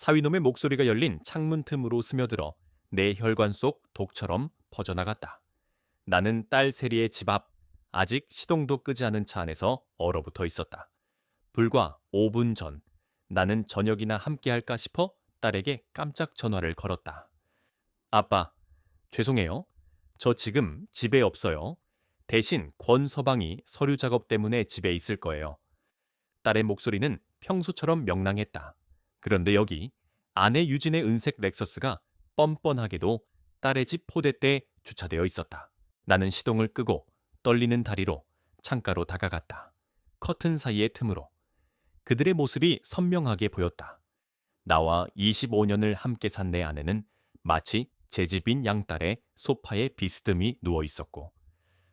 사위놈의 목소리가 열린 창문 틈으로 스며들어 내 혈관 속 독처럼 퍼져나갔다. 나는 딸 세리의 집 앞, 아직 시동도 끄지 않은 차 안에서 얼어붙어 있었다. 불과 5분 전, 나는 저녁이나 함께할까 싶어 딸에게 깜짝 전화를 걸었다. 아빠, 죄송해요. 저 지금 집에 없어요. 대신 권서방이 서류 작업 때문에 집에 있을 거예요. 딸의 목소리는 평소처럼 명랑했다. 그런데 여기 아내 유진의 은색 렉서스가 뻔뻔하게도 딸의 집 포대대에 주차되어 있었다. 나는 시동을 끄고 떨리는 다리로 창가로 다가갔다. 커튼 사이의 틈으로 그들의 모습이 선명하게 보였다. 나와 25년을 함께 산 내 아내는 마치 제 집인 양딸의 소파에 비스듬히 누워 있었고,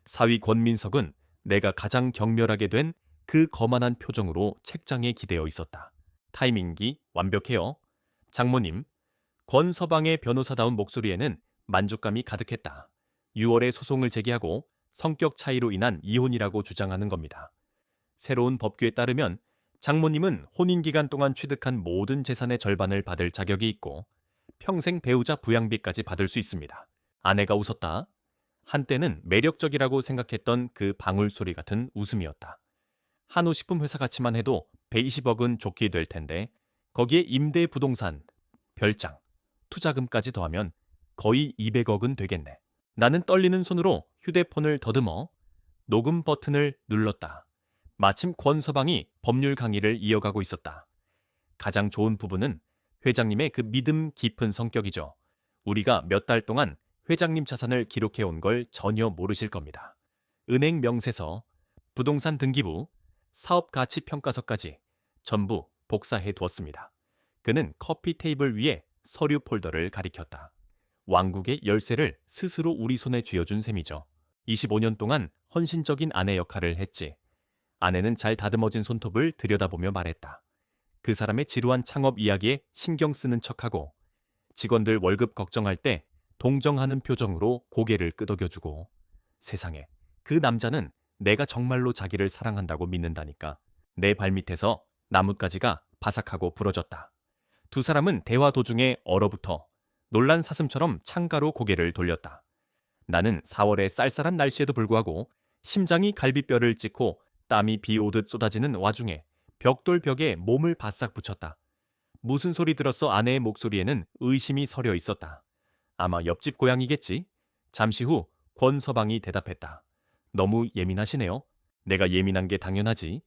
사위 권민석은 내가 가장 경멸하게 된 그 거만한 표정으로 책장에 기대어 있었다. 타이밍이 완벽해요. 장모님, 권서방의 변호사다운 목소리에는 만족감이 가득했다. 6월에 소송을 제기하고 성격 차이로 인한 이혼이라고 주장하는 겁니다. 새로운 법규에 따르면 장모님은 혼인 기간 동안 취득한 모든 재산의 절반을 받을 자격이 있고 평생 배우자 부양비까지 받을 수 있습니다. 아내가 웃었다. 한때는 매력적이라고 생각했던 그 방울소리 같은 웃음이었다. 한우식품 회사 가치만 해도 120억은 좋게 될 텐데 거기에 임대 부동산, 별장, 투자금까지 더하면 거의 200억은 되겠네. 나는 떨리는 손으로 휴대폰을 더듬어 녹음 버튼을 눌렀다. 마침 권서방이 법률 강의를 이어가고 있었다. 가장 좋은 부분은 회장님의 그 믿음 깊은 성격이죠. 우리가 몇 달 동안 회장님 자산을 기록해 온 걸 전혀 모르실 겁니다. 은행 명세서, 부동산 등기부, 사업 가치 평가서까지 전부 복사해 두었습니다. 그는 커피 테이블 위에 서류 폴더를 가리켰다. 왕국의 열쇠를 스스로 우리 손에 쥐어준 셈이죠. 25년 동안 헌신적인 아내 역할을 했지. 아내는 잘 다듬어진 손톱을 들여다보며 말했다. 그 사람의 지루한 창업 이야기에 신경 쓰는 척하고 직원들 월급 걱정할 때 동정하는 표정으로 고개를 끄덕여주고, 세상에, 그 남자는 내가 정말로 자기를 사랑한다고 믿는다니까. 내 발밑에서 나뭇가지가 바삭하고 부러졌다. 두 사람은 대화 도중에 얼어붙어 놀란 사슴처럼 창가로 고개를 돌렸다. 나는 4월의 쌀쌀한 날씨에도 불구하고 심장이 갈비뼈를 찍고 땀이 비 오듯 쏟아지는 와중에 벽돌벽에 몸을 바싹 붙였다. 무슨 소리 들었어? 아내의 목소리에는 의심이 서려 있었다. 아마 옆집 고양이겠지? 잠시 후 권서방이 대답했다. 너무 예민하시네요. 내가 예민한 게 당연하지.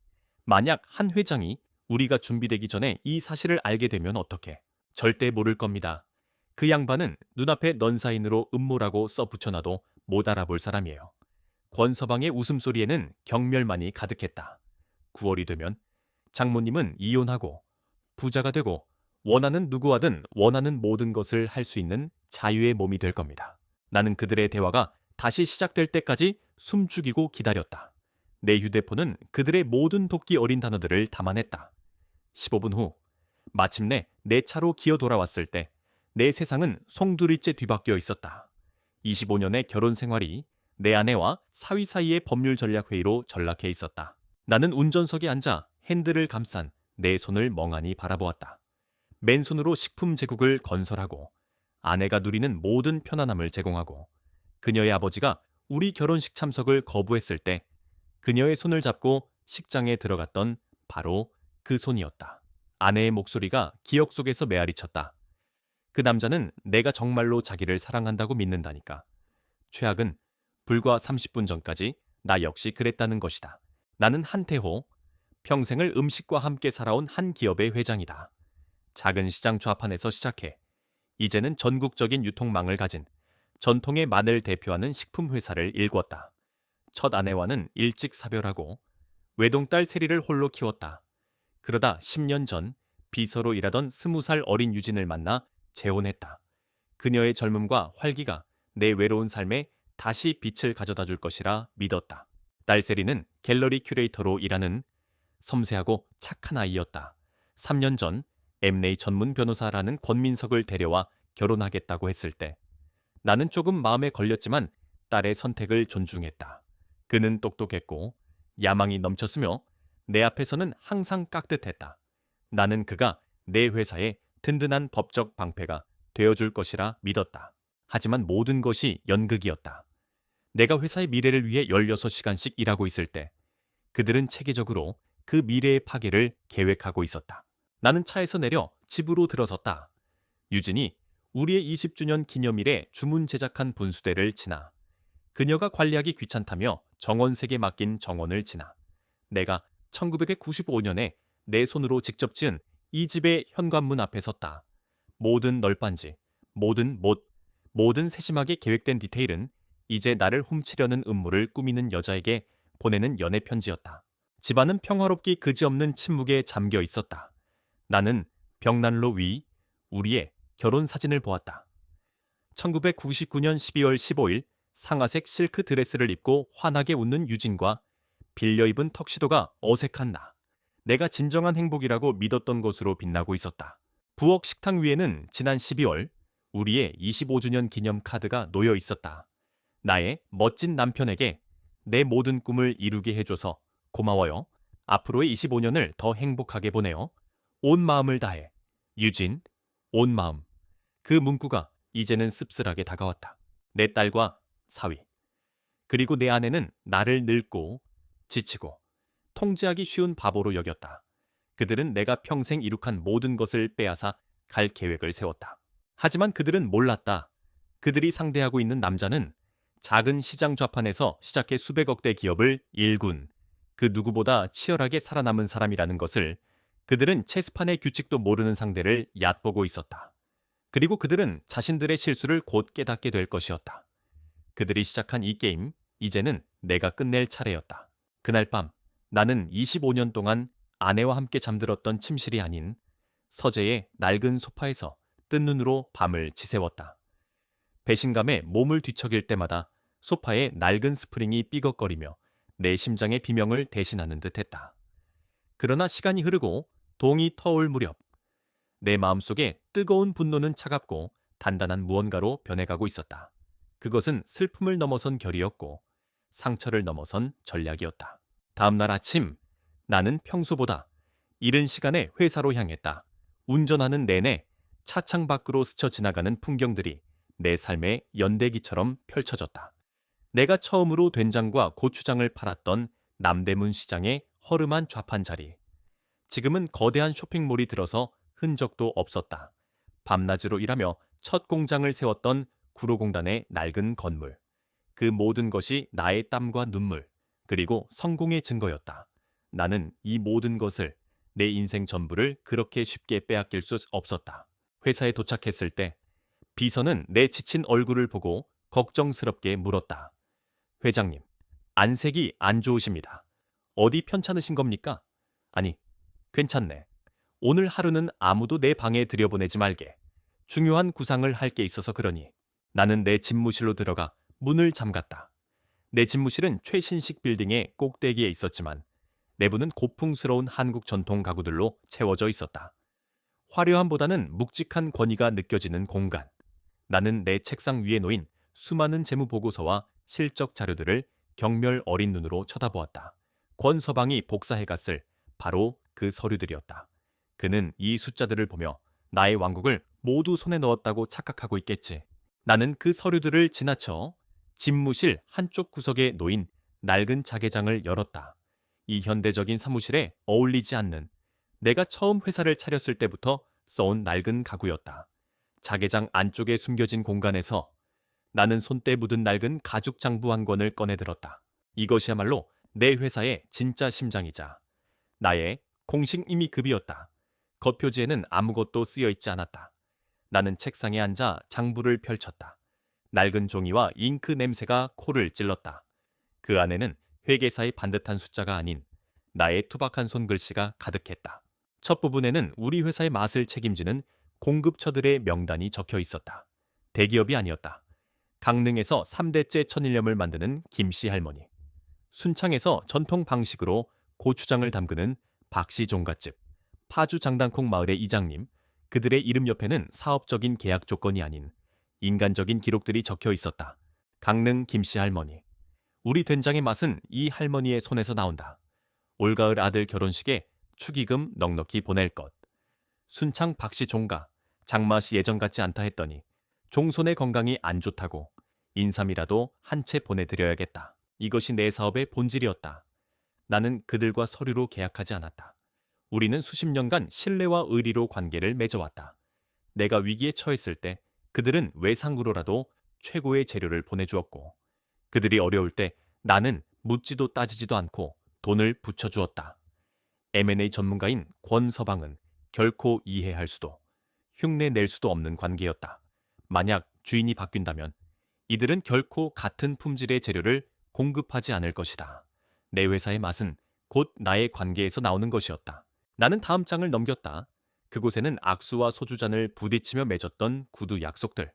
만약 한 회장이 우리가 준비되기 전에 이 사실을 알게 되면 어떡해. 절대 모를 겁니다. 그 양반은 눈앞에 넌사인으로 음모라고 써 붙여놔도 못 알아볼 사람이에요. 권서방의 웃음소리에는 경멸만이 가득했다. 9월이 되면 장모님은 이혼하고 부자가 되고 원하는 누구와든 원하는 모든 것을 할 수 있는 자유의 몸이 될 겁니다. 나는 그들의 대화가 다시 시작될 때까지 숨죽이고 기다렸다. 내 휴대폰은 그들의 모든 돕기 어린 단어들을 담아냈다. 15분 후, 마침내 내 차로 기어 돌아왔을 때 내 세상은 송두리째 뒤바뀌어 있었다. 25년의 결혼 생활이 내 아내와 사위 사이의 법률 전략 회의로 전락해 있었다. 나는 운전석에 앉아 핸들을 감싼 내 손을 멍하니 바라보았다. 맨손으로 식품 제국을 건설하고 아내가 누리는 모든 편안함을 제공하고 그녀의 아버지가 우리 결혼식 참석을 거부했을 때 그녀의 손을 잡고 식장에 들어갔던 바로 그 손이었다. 아내의 목소리가 기억 속에서 메아리쳤다. 그 남자는 내가 정말로 자기를 사랑한다고 믿는다니까. 최악은 불과 30분 전까지 나 역시 그랬다는 것이다. 나는 한태호, 평생을 음식과 함께 살아온 한 기업의 회장이다. 작은 시장 좌판에서 시작해 이제는 전국적인 유통망을 가진 전통의 마늘 대표하는 식품 회사를 일궜다. 첫 아내와는 일찍 사별하고 외동딸 세리를 홀로 키웠다. 그러다 10년 전 비서로 일하던 20살 어린 유진을 만나 재혼했다. 그녀의 젊음과 활기가 내 외로운 삶에 다시 빛을 가져다 줄 것이라 믿었다. 딸 세리는 갤러리 큐레이터로 일하는 섬세하고 착한 아이였다. 3년 전 엠네이 전문 변호사라는 권민석을 데려와 결혼하겠다고 했을 때 나는 조금 마음에 걸렸지만 딸의 선택을 존중했다. 그는 똑똑했고 야망이 넘쳤으며 내 앞에서는 항상 깍듯했다. 나는 그가 내 회사의 든든한 법적 방패가 되어줄 것이라 믿었다. 하지만 모든 것이 연극이었다. 내가 회사의 미래를 위해 16시간씩 일하고 있을 때 그들은 체계적으로 그 미래의 파괴를 계획하고 있었다. 나는 차에서 내려 집으로 들어섰다. 유진이 우리의 20주년 기념일에 주문 제작한 분수대를 지나, 그녀가 관리하기 귀찮다며 정원색에 맡긴 정원을 지나, 내가 1995년에 내 손으로 직접 지은 이 집의 현관문 앞에 섰다. 모든 널빤지, 모든 못, 모든 세심하게 계획된 디테일은 이제 나를 훔치려는 음모를 꾸미는 여자에게 보내는 연애 편지였다. 집안은 평화롭기 그지없는 침묵에 잠겨 있었다. 나는 벽난로 위 우리의 결혼 사진을 보았다. 1999년 12월 15일 상아색 실크 드레스를 입고 환하게 웃는 유진과 빌려 입은 턱시도가 어색한 나. 내가 진정한 행복이라고 믿었던 것으로 빛나고 있었다. 부엌 식탁 위에는 지난 12월 우리의 25주년 기념 카드가 놓여 있었다. 나의 멋진 남편에게 내 모든 꿈을 이루게 해줘서 고마워요. 앞으로의 25년을 더 행복하게 보내요. 온 마음을 다해. 유진, 온 마음. 그 문구가 이제는 씁쓸하게 다가왔다. 내 딸과 사위. 그리고 내 아내는 나를 늙고 지치고 통제하기 쉬운 바보로 여겼다. 그들은 내가 평생 이룩한 모든 것을 빼앗아 갈 계획을 세웠다. 하지만 그들은 몰랐다. 그들이 상대하고 있는 남자는 작은 시장 좌판에서 시작해 수백억 대 기업을 일군, 그 누구보다 치열하게 살아남은 사람이라는 것을. 그들은 체스판의 규칙도 모르는 상대를 얕보고 있었다. 그리고 그들은 자신들의 실수를 곧 깨닫게 될 것이었다. 그들이 시작한 이 게임, 이제는 내가 끝낼 차례였다. 그날 밤 나는 25년 동안 아내와 함께 잠들었던 침실이 아닌 서재의 낡은 소파에서 뜬 눈으로 밤을 지새웠다. 배신감에 몸을 뒤척일 때마다 소파의 낡은 스프링이 삐걱거리며 내 심장의 비명을 대신하는 듯했다. 그러나 시간이 흐르고 동이 터올 무렵 내 마음속에 뜨거운 분노는 차갑고 단단한 무언가로 변해가고 있었다. 그것은 슬픔을 넘어선 결의였고 상처를 넘어선 전략이었다. 다음 날 아침 나는 평소보다 이른 시간에 회사로 향했다. 운전하는 내내 차창 밖으로 스쳐 지나가는 풍경들이 내 삶의 연대기처럼 펼쳐졌다. 내가 처음으로 된장과 고추장을 팔았던 남대문 시장의 허름한 좌판 자리. 지금은 거대한 쇼핑몰이 들어서 흔적도 없었다. 밤낮으로 일하며 첫 공장을 세웠던 구로공단의 낡은 건물. 그 모든 것이 나의 땀과 눈물, 그리고 성공의 증거였다. 나는 이 모든 것을, 내 인생 전부를 그렇게 쉽게 빼앗길 수 없었다. 회사에 도착했을 때 비서는 내 지친 얼굴을 보고 걱정스럽게 물었다. 회장님, 안색이 안 좋으십니다. 어디 편찮으신 겁니까? 아니, 괜찮네. 오늘 하루는 아무도 내 방에 들여보내지 말게. 중요한 구상을 할 게 있어서 그러니. 나는 내 집무실로 들어가 문을 잠갔다. 내 집무실은 최신식 빌딩의 꼭대기에 있었지만 내부는 고풍스러운 한국 전통 가구들로 채워져 있었다. 화려함보다는 묵직한 권위가 느껴지는 공간. 나는 내 책상 위에 놓인 수많은 재무 보고서와 실적 자료들을 경멸 어린 눈으로 쳐다보았다. 권서방이 복사해갔을 바로 그 서류들이었다. 그는 이 숫자들을 보며 나의 왕국을 모두 손에 넣었다고 착각하고 있겠지. 나는 그 서류들을 지나쳐 집무실 한쪽 구석에 놓인 낡은 자개장을 열었다. 이 현대적인 사무실에 어울리지 않는, 내가 처음 회사를 차렸을 때부터 써온 낡은 가구였다. 자개장 안쪽에 숨겨진 공간에서 나는 손때 묻은 낡은 가죽 장부 한 권을 꺼내들었다. 이것이야말로 내 회사의 진짜 심장이자 나의 공식 임의급이었다. 겉표지에는 아무것도 쓰여 있지 않았다. 나는 책상에 앉아 장부를 펼쳤다. 낡은 종이와 잉크 냄새가 코를 찔렀다. 그 안에는 회계사의 반듯한 숫자가 아닌 나의 투박한 손글씨가 가득했다. 첫 부분에는 우리 회사의 맛을 책임지는 공급처들의 명단이 적혀 있었다. 대기업이 아니었다. 강릉에서 3대째 천일염을 만드는 김씨 할머니. 순창에서 전통 방식으로 고추장을 담그는 박씨 종갓집. 파주 장단콩 마을의 이장님. 그들의 이름 옆에는 사업적인 계약 조건이 아닌 인간적인 기록들이 적혀 있었다. 강릉 김씨 할머니. 우리 된장의 맛은 이 할머니의 손에서 나온다. 올가을 아들 결혼식에 축의금 넉넉히 보낼 것. 순창 박씨 종가, 장맛이 예전 같지 않다 했더니 종손의 건강이 안 좋다고 인삼이라도 한 채 보내드려야겠다. 이것이 내 사업의 본질이었다. 나는 그들과 서류로 계약하지 않았다. 우리는 수십 년간 신뢰와 의리로 관계를 맺어왔다. 내가 위기에 처했을 때 그들은 외상으로라도 최고의 재료를 보내주었고, 그들이 어려울 때 나는 묻지도 따지지도 않고 돈을 붙여주었다. M&A 전문가인 권서방은 결코 이해할 수도, 흉내 낼 수도 없는 관계였다. 만약 주인이 바뀐다면 이들은 결코 같은 품질의 재료를 공급하지 않을 것이다. 내 회사의 맛은 곧 나의 관계에서 나오는 것이었다. 나는 다음 장을 넘겼다. 그곳에는 악수와 소주잔을 부딪히며 맺었던 구두 약속들,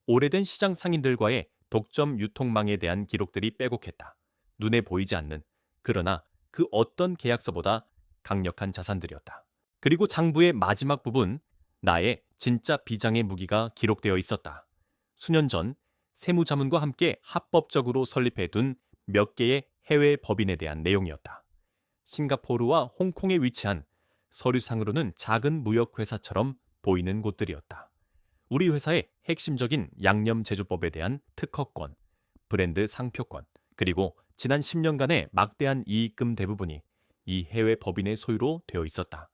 오래된 시장 상인들과의 독점 유통망에 대한 기록들이 빼곡했다. 눈에 보이지 않는, 그러나 그 어떤 계약서보다 강력한 자산들이었다. 그리고 장부의 마지막 부분, 나의 진짜 비장의 무기가 기록되어 있었다. 수년 전 세무자문과 함께 합법적으로 설립해둔 몇 개의 해외 법인에 대한 내용이었다. 싱가포르와 홍콩에 위치한, 서류상으로는 작은 무역회사처럼 보이는 곳들이었다. 우리 회사의 핵심적인 양념 제조법에 대한 특허권, 브랜드 상표권, 그리고 지난 10년간의 막대한 이익금 대부분이 이 해외 법인의 소유로 되어 있었다.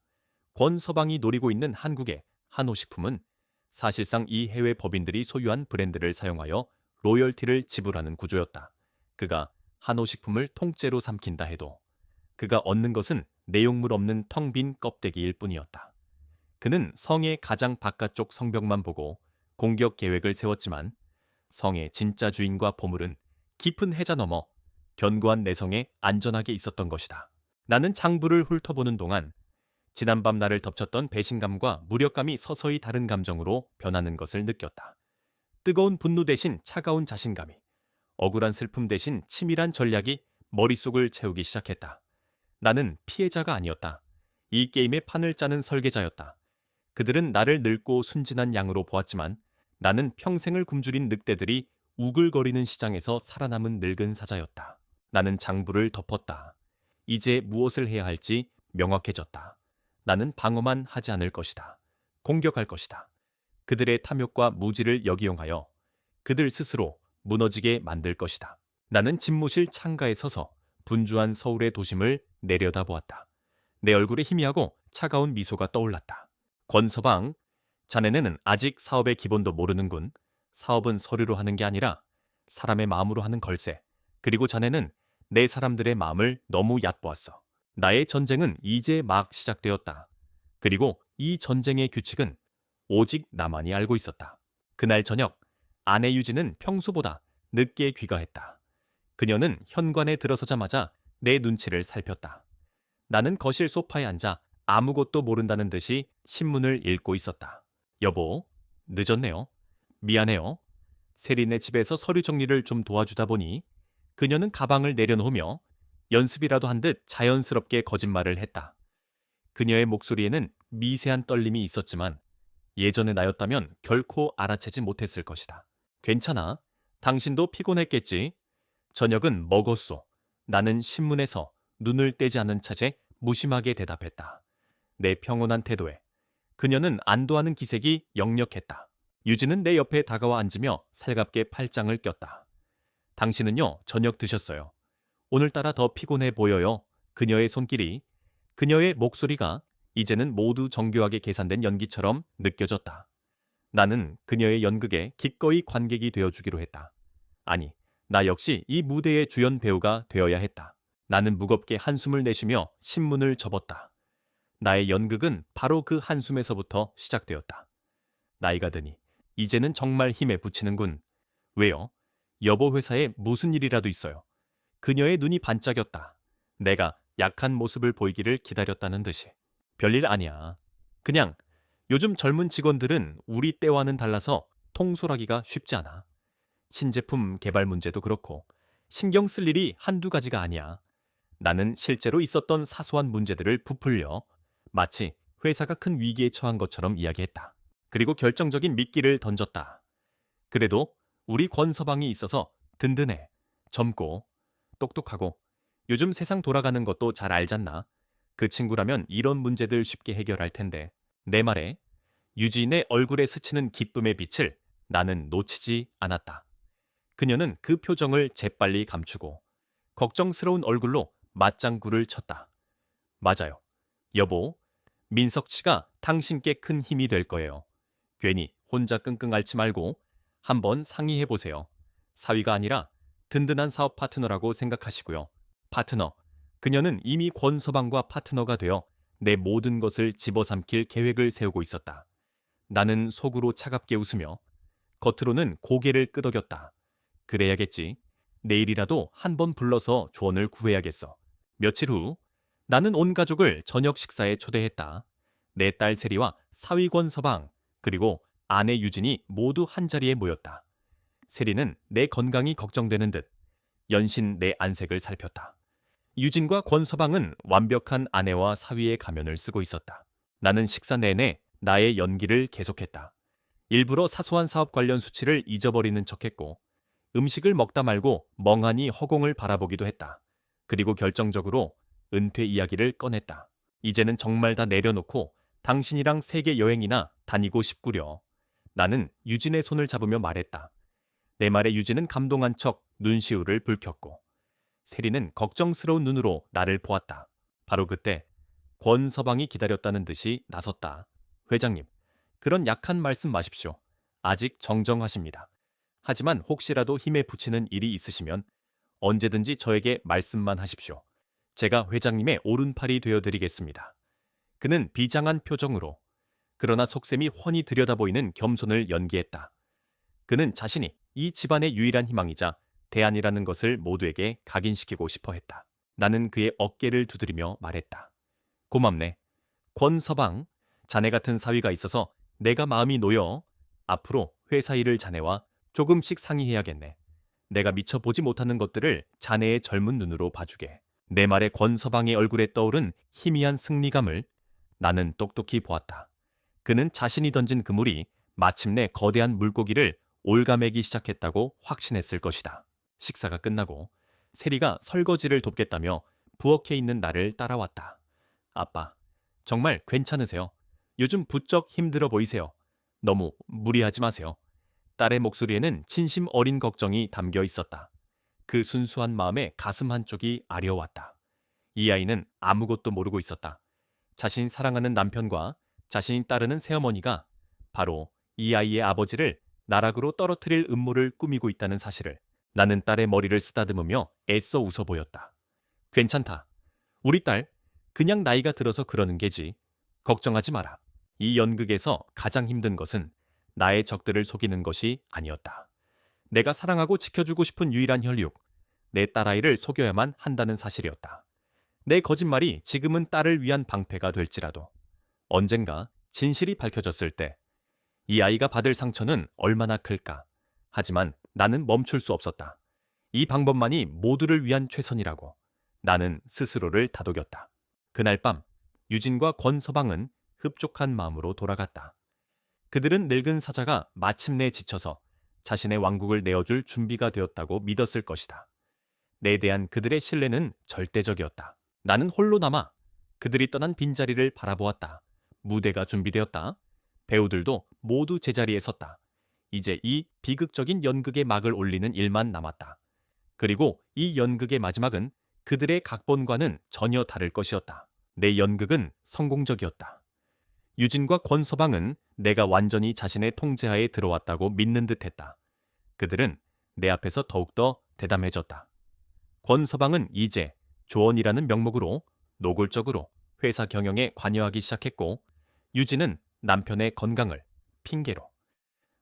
권서방이 노리고 있는 한국의 한호식품은 사실상 이 해외 법인들이 소유한 브랜드를 사용하여 로열티를 지불하는 구조였다. 그가 한호식품을 통째로 삼킨다 해도 그가 얻는 것은 내용물 없는 텅 빈 껍데기일 뿐이었다. 그는 성의 가장 바깥쪽 성벽만 보고 공격 계획을 세웠지만 성의 진짜 주인과 보물은 깊은 해자 너머 견고한 내성에 안전하게 있었던 것이다. 나는 장부를 훑어보는 동안 지난밤 나를 덮쳤던 배신감과 무력감이 서서히 다른 감정으로 변하는 것을 느꼈다. 뜨거운 분노 대신 차가운 자신감이, 억울한 슬픔 대신 치밀한 전략이 머릿속을 채우기 시작했다. 나는 피해자가 아니었다. 이 게임의 판을 짜는 설계자였다. 그들은 나를 늙고 순진한 양으로 보았지만 나는 평생을 굶주린 늑대들이 우글거리는 시장에서 살아남은 늙은 사자였다. 나는 장부를 덮었다. 이제 무엇을 해야 할지 명확해졌다. 나는 방어만 하지 않을 것이다. 공격할 것이다. 그들의 탐욕과 무지를 역이용하여 그들 스스로 무너지게 만들 것이다. 나는 집무실 창가에 서서 분주한 서울의 도심을 내려다보았다. 내 얼굴에 희미하고 차가운 미소가 떠올랐다. 권서방, 자네는 아직 사업의 기본도 모르는군. 사업은 서류로 하는 게 아니라 사람의 마음으로 하는 걸세. 그리고 자네는 내 사람들의 마음을 너무 얕보았어. 나의 전쟁은 이제 막 시작되었다. 그리고 이 전쟁의 규칙은 오직 나만이 알고 있었다. 그날 저녁, 아내 유진은 평소보다 늦게 귀가했다. 그녀는 현관에 들어서자마자 내 눈치를 살폈다. 나는 거실 소파에 앉아 아무것도 모른다는 듯이 신문을 읽고 있었다. 여보, 늦었네요. 미안해요. 세린의 집에서 서류 정리를 좀 도와주다 보니 그녀는 가방을 내려놓으며 연습이라도 한 듯 자연스럽게 거짓말을 했다. 그녀의 목소리에는 미세한 떨림이 있었지만 예전의 나였다면 결코 알아채지 못했을 것이다. 괜찮아. 당신도 피곤했겠지. 저녁은 먹었소. 나는 신문에서 눈을 떼지 않은 차제 무심하게 대답했다. 내 평온한 태도에 그녀는 안도하는 기색이 역력했다. 유진은 내 옆에 다가와 앉으며 살갑게 팔짱을 꼈다. 당신은요, 저녁 드셨어요. 오늘따라 더 피곤해 보여요. 그녀의 손길이, 그녀의 목소리가 이제는 모두 정교하게 계산된 연기처럼 느껴졌다. 나는 그녀의 연극에 기꺼이 관객이 되어주기로 했다. 아니, 나 역시 이 무대의 주연 배우가 되어야 했다. 나는 무겁게 한숨을 내쉬며 신문을 접었다. 나의 연극은 바로 그 한숨에서부터 시작되었다. 나이가 드니 이제는 정말 힘에 부치는군. 왜요? 여보 회사에 무슨 일이라도 있어요. 그녀의 눈이 반짝였다. 내가 약한 모습을 보이기를 기다렸다는 듯이. 별일 아니야. 그냥 요즘 젊은 직원들은 우리 때와는 달라서 통솔하기가 쉽지 않아. 신제품 개발 문제도 그렇고 신경 쓸 일이 한두 가지가 아니야. 나는 실제로 있었던 사소한 문제들을 부풀려 마치 회사가 큰 위기에 처한 것처럼 이야기했다. 그리고 결정적인 미끼를 던졌다. 그래도 우리 권서방이 있어서 든든해. 젊고 똑똑하고 요즘 세상 돌아가는 것도 잘 알잖나. 그 친구라면 이런 문제들 쉽게 해결할 텐데. 내 말에 유진의 얼굴에 스치는 기쁨의 빛을 나는 놓치지 않았다. 그녀는 그 표정을 재빨리 감추고 걱정스러운 얼굴로 맞장구를 쳤다. 맞아요. 여보, 민석 씨가 당신께 큰 힘이 될 거예요. 괜히 혼자 끙끙 앓지 말고 한번 상의해 보세요. 사위가 아니라 든든한 사업 파트너라고 생각하시고요. 파트너. 그녀는 이미 권서방과 파트너가 되어 내 모든 것을 집어삼킬 계획을 세우고 있었다. 나는 속으로 차갑게 웃으며 겉으로는 고개를 끄덕였다. 그래야겠지. 내일이라도 한번 불러서 조언을 구해야겠어. 며칠 후 나는 온 가족을 저녁 식사에 초대했다. 내 딸 세리와 사위권 서방 그리고 아내 유진이 모두 한자리에 모였다. 세리는 내 건강이 걱정되는 듯 연신 내 안색을 살폈다. 유진과 권서방은 완벽한 아내와 사위의 가면을 쓰고 있었다. 나는 식사 내내 나의 연기를 계속했다. 일부러 사소한 사업 관련 수치를 잊어버리는 척했고 음식을 먹다 말고 멍하니 허공을 바라보기도 했다. 그리고 결정적으로 은퇴 이야기를 꺼냈다. 이제는 정말 다 내려놓고 당신이랑 세계 여행이나 다니고 싶구려. 나는 유진의 손을 잡으며 말했다. 내 말에 유진은 감동한 척 눈시울을 붉혔고 세리는 걱정스러운 눈으로 나를 보았다. 바로 그때 권서방이 기다렸다는 듯이 나섰다. 회장님, 그런 약한 말씀 마십시오. 아직 정정하십니다. 하지만 혹시라도 힘에 부치는 일이 있으시면 언제든지 저에게 말씀만 하십시오. 제가 회장님의 오른팔이 되어드리겠습니다. 그는 비장한 표정으로 그러나 속셈이 훤히 들여다보이는 겸손을 연기했다. 그는 자신이 이 집안의 유일한 희망이자 대안이라는 것을 모두에게 각인시키고 싶어 했다. 나는 그의 어깨를 두드리며 말했다. 고맙네. 권서방, 자네 같은 사위가 있어서 내가 마음이 놓여. 앞으로 회사 일을 자네와 조금씩 상의해야겠네. 내가 미처 보지 못하는 것들을 자네의 젊은 눈으로 봐주게. 내 말에 권서방의 얼굴에 떠오른 희미한 승리감을 나는 똑똑히 보았다. 그는 자신이 던진 그물이 마침내 거대한 물고기를 올가매기 시작했다고 확신했을 것이다. 식사가 끝나고 세리가 설거지를 돕겠다며 부엌에 있는 나를 따라왔다. 아빠, 정말 괜찮으세요? 요즘 부쩍 힘들어 보이세요. 너무 무리하지 마세요. 딸의 목소리에는 진심 어린 걱정이 담겨 있었다. 그 순수한 마음에 가슴 한쪽이 아려왔다. 이 아이는 아무것도 모르고 있었다. 자신이 사랑하는 남편과 자신이 따르는 새어머니가 바로 이 아이의 아버지를 나락으로 떨어뜨릴 음모를 꾸미고 있다는 사실을 나는 딸의 머리를 쓰다듬으며 애써 웃어 보였다. 괜찮다. 우리 딸 그냥 나이가 들어서 그러는 게지. 걱정하지 마라. 이 연극에서 가장 힘든 것은 나의 적들을 속이는 것이 아니었다. 내가 사랑하고 지켜주고 싶은 유일한 혈육, 내 딸아이를 속여야만 한다는 사실이었다. 내 거짓말이 지금은 딸을 위한 방패가 될지라도 언젠가 진실이 밝혀졌을 때 이 아이가 받을 상처는 얼마나 클까. 하지만 나는 멈출 수 없었다. 이 방법만이 모두를 위한 최선이라고 나는 스스로를 다독였다. 그날 밤 유진과 권서방은 흡족한 마음으로 돌아갔다. 그들은 늙은 사자가 마침내 지쳐서 자신의 왕국을 내어줄 준비가 되었다고 믿었을 것이다. 내 대한 그들의 신뢰는 절대적이었다. 나는 홀로 남아 그들이 떠난 빈자리를 바라보았다. 무대가 준비되었다. 배우들도 모두 제자리에 섰다. 이제 이 비극적인 연극의 막을 올리는 일만 남았다. 그리고 이 연극의 마지막은 그들의 각본과는 전혀 다를 것이었다. 내 연극은 성공적이었다. 유진과 권서방은 내가 완전히 자신의 통제하에 들어왔다고 믿는 듯했다. 그들은 내 앞에서 더욱더 대담해졌다. 권서방은 이제 조언이라는 명목으로 노골적으로 회사 경영에 관여하기 시작했고 유진은 남편의 건강을 핑계로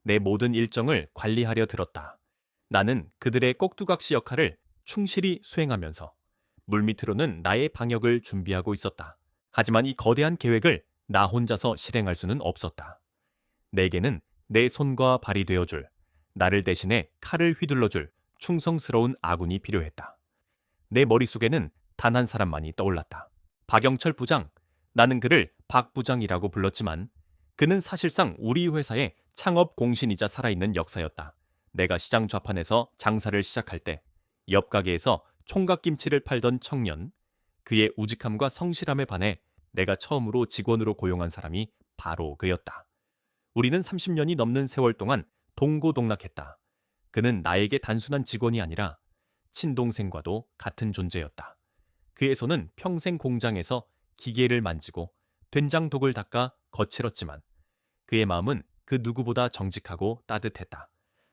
내 모든 일정을 관리하려 들었다. 나는 그들의 꼭두각시 역할을 충실히 수행하면서 물밑으로는 나의 방역을 준비하고 있었다. 하지만 이 거대한 계획을 나 혼자서 실행할 수는 없었다. 내게는 내 손과 발이 되어줄, 나를 대신해 칼을 휘둘러줄 충성스러운 아군이 필요했다. 내 머릿속에는 단 한 사람만이 떠올랐다. 박영철 부장. 나는 그를 박 부장이라고 불렀지만 그는 사실상 우리 회사의 창업 공신이자 살아있는 역사였다. 내가 시장 좌판에서 장사를 시작할 때 옆 가게에서 총각김치를 팔던 청년, 그의 우직함과 성실함에 반해 내가 처음으로 직원으로 고용한 사람이 바로 그였다. 우리는 30년이 넘는 세월 동안 동고동락했다. 그는 나에게 단순한 직원이 아니라 친동생과도 같은 존재였다. 그의 손은 평생 공장에서 기계를 만지고 된장독을 닦아 거칠었지만 그의 마음은 그 누구보다 정직하고 따뜻했다.